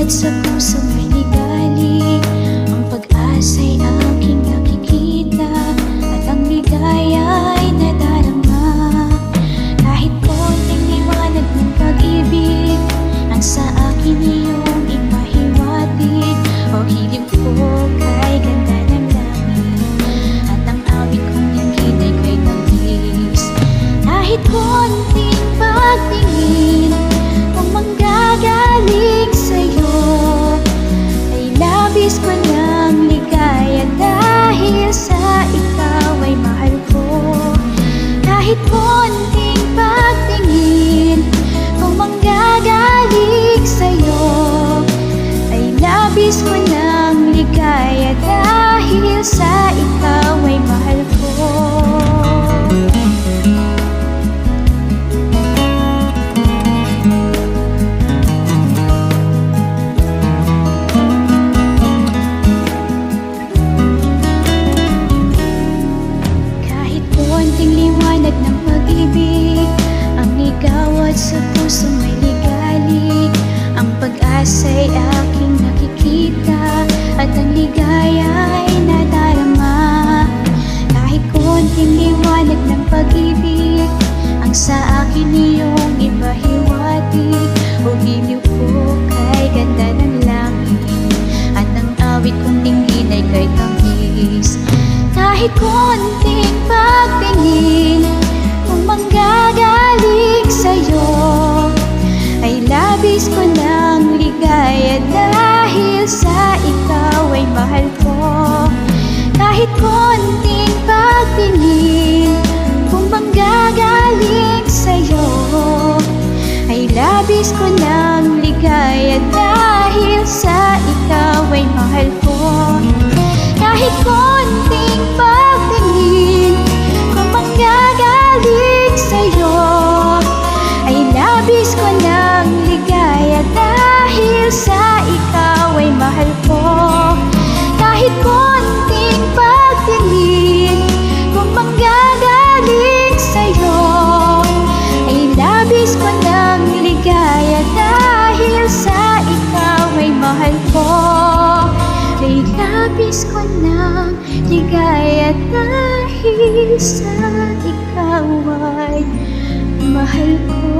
ligawad sa puso may ligali. Ang pag-asa'y aking nakikita at ang ligaya'y nadarama. Kahit konting liwanag ng pag-ibig ang sa akin iyong ipahiwatig. O hiling ko kay ganda ng langit at ang awit kong ingin ay kay tamis. Kahit konting pagtingin kung manggagaling sa'yo ay labis ko ng ligaya dahil sa ikaw ay mahal ko. Kahit konting pagtingin kung manggagaling sa'yo ay labis ko ng ligaya dahil sa ikaw ay mahal ko. Konting liwanag ng pag-ibig ang ligawad sa puso may ligali. Ang pag-asa'y aking nakikita at ang ligaya'y nadarama. Kahit konting liwanag ng pag-ibig ang sa akin iyong ipahiwatig. O giliw ko kay ganda ng langit at ang awit kong dinggin ay kay tamis. Kahit konting pagtingin kung manggagaling sa'yo ay labis ko ng ligaya dahil sa ikaw ay mahal ko. Kahit konting pagtingin kung manggagaling sa'yo ay labis ko ng ligaya dahil sa ikaw ay mahal ko. Kahit konting pagtingin kung manggagaling sa'yo ay labis ko ng ligaya dahil sa ikaw ay mahal ko. Kahit konting pagtingin kung manggagaling sa'yo ay labis ko ng ligaya dahil sa ikaw ay mahal ko. Ay labis ko ng ligaya dahil sa ikaw ay mahal ko.